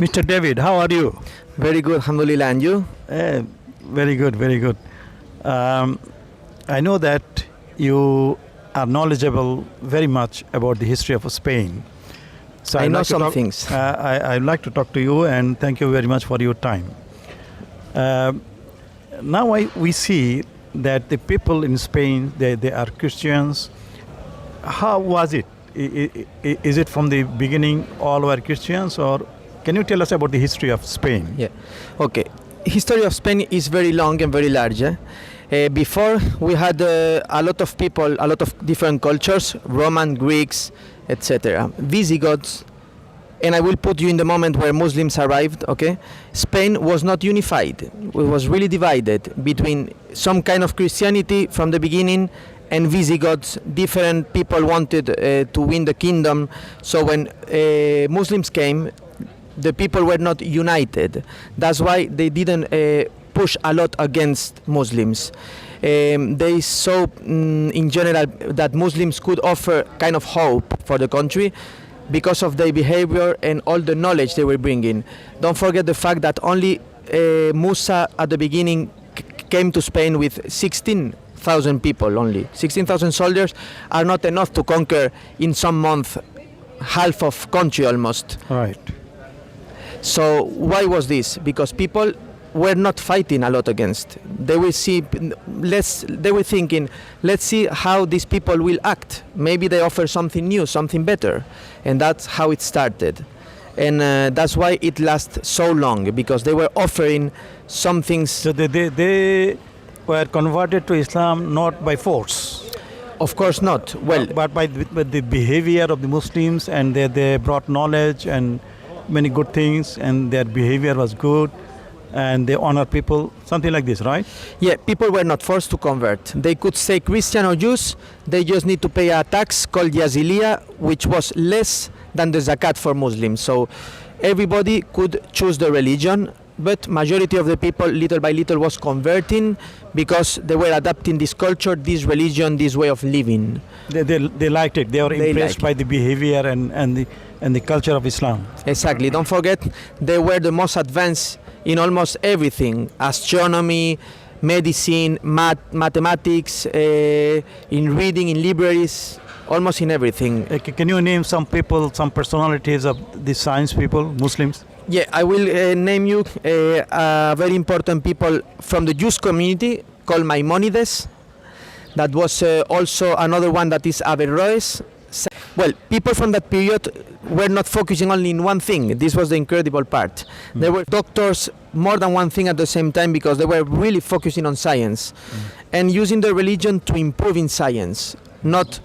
Mr. David, how are you? Very good, alhamdulillah. And you? Very good, very good. I know that you are knowledgeable very much about the history of Spain. So I know some things. I'd like to talk to you, and thank you very much for your time. Now we see that the people in Spain, they are Christians. How was it? Is it from the beginning all were Christians, or can you tell us about the history of Spain? Yeah. Okay. History of Spain is very long and very large. Before we had a lot of people, a lot of different cultures, Roman, Greeks, etc. Visigoths, and I will put you in the moment where Muslims arrived. Okay, Spain was not unified. It was really divided between some kind of Christianity from the beginning and Visigoths. Different people wanted to win the kingdom. So when Muslims came, the people were not united. That's why they didn't push a lot against Muslims. They saw in general that Muslims could offer kind of hope for the country because of their behavior and all the knowledge they were bringing. Don't forget the fact that only Musa at the beginning came to Spain with 16,000 people only. 16,000 soldiers are not enough to conquer in some month half of country almost. Right. So why was this? Because people were not fighting a lot against. They were thinking, let's see how these people will act. Maybe they offer something new, something better. And that's how it started. And that's why it lasts so long, because they were offering some things. So they were converted to Islam not by force. Of course not. Well, but by the behavior of the Muslims, and they brought knowledge and many good things, and their behavior was good, and they honor people, something like this, right? Yeah, people were not forced to convert. They could stay Christian or Jews. They just need to pay a tax called Yaziliya, which was less than the zakat for Muslims. So everybody could choose the religion, but majority of the people, little by little, was converting because they were adapting this culture, this religion, this way of living. They liked it. They were impressed by the behavior and the culture of Islam. Exactly. Don't forget, they were the most advanced in almost everything: astronomy, medicine, mathematics, in reading, in libraries, almost in everything. Can you name some people, some personalities of the science people, Muslims? Yeah, I will name you very important people from the Jewish community called Maimonides. That was also another one that is Averroes. Well, people from that period were not focusing only in one thing. This was the incredible part. They were doctors more than one thing at the same time, because they were really focusing on science and using the religion to improve in science, not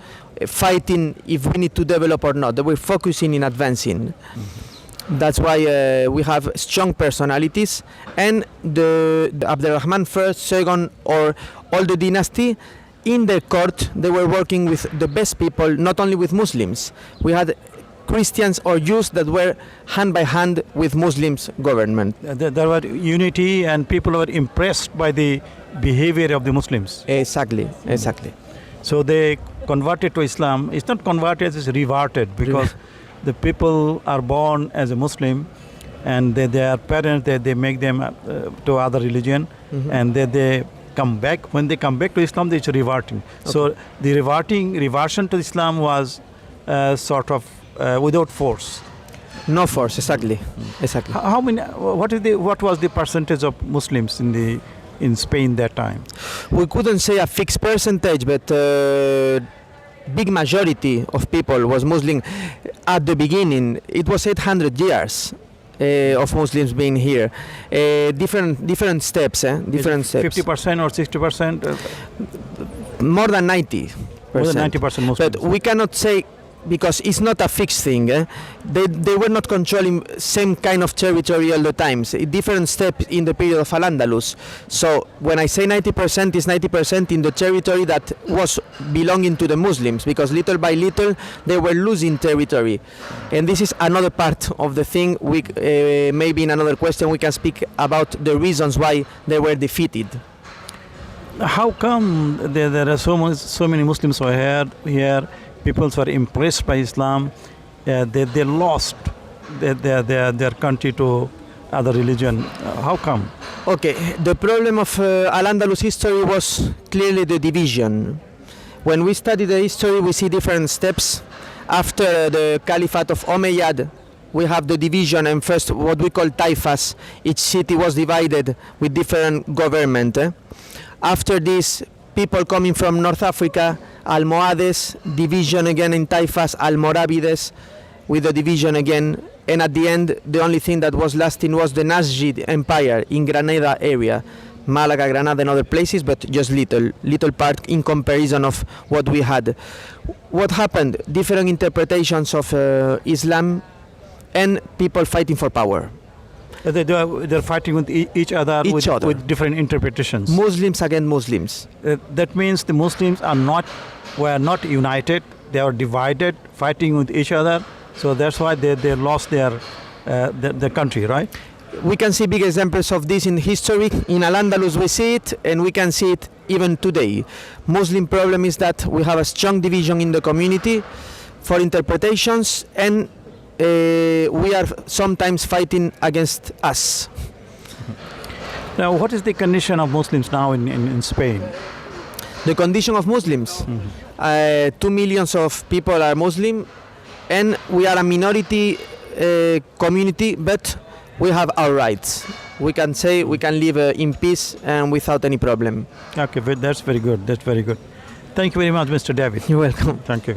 fighting if we need to develop or not. They were focusing in advancing. That's why we have strong personalities, and the Abdurrahman first, second, or all the dynasty, in the court they were working with the best people, not only with Muslims. We had Christians or Jews that were hand by hand with Muslims government. There were unity, and people were impressed by the behavior of the Muslims. Exactly. So they converted to Islam. It's not converted, it's reverted, because the people are born as a Muslim, and their parents, they make them to other religion, and they come back. When they come back to Islam, it's reverting. Okay. So the reversion to Islam was sort of without force. No force, exactly. How many? What was the percentage of Muslims in Spain that time? We couldn't say a fixed percentage, but big majority of people was Muslim. At the beginning, it was 800 years of Muslims being here. Different steps. 50% or 60%? More than 90%. More than 90% Muslims. But we cannot say, because it's not a fixed thing. They were not controlling same kind of territory all the time. Different steps in the period of Al-Andalus. So when I say 90%, it's 90% in the territory that was belonging to the Muslims, because little by little they were losing territory. And this is another part of the thing. We maybe in another question we can speak about the reasons why they were defeated. How come there are so many Muslims who are here? People were impressed by Islam. They lost their country to other religion? How come? Okay, the problem of Al-Andalus history was clearly the division. When we study the history, we see different steps. After the Caliphate of Umayyad, we have the division, and first what we call taifas. Each city was divided with different government. After this, people coming from North Africa, Almohades, division again in taifas, Almoravides, with the division again. And at the end, the only thing that was lasting was the Nasrid Empire in Granada area, Malaga, Granada, and other places, but just little part in comparison of what we had. What happened? Different interpretations of Islam and people fighting for power. They're fighting with each other, with different interpretations. Muslims against Muslims. That means the Muslims were not united. They are divided, fighting with each other. So that's why they lost their country, right? We can see big examples of this in history. In Al-Andalus we see it, and we can see it even today. Muslim problem is that we have a strong division in the community for interpretations, and we are sometimes fighting against us. Now, what is the condition of Muslims now in Spain? The condition of Muslims? 2 million of people are Muslim, and we are a minority community, but we have our rights. We can say we can live in peace and without any problem. Okay, that's very good. That's very good. Thank you very much, Mr. David. You're welcome. Thank you.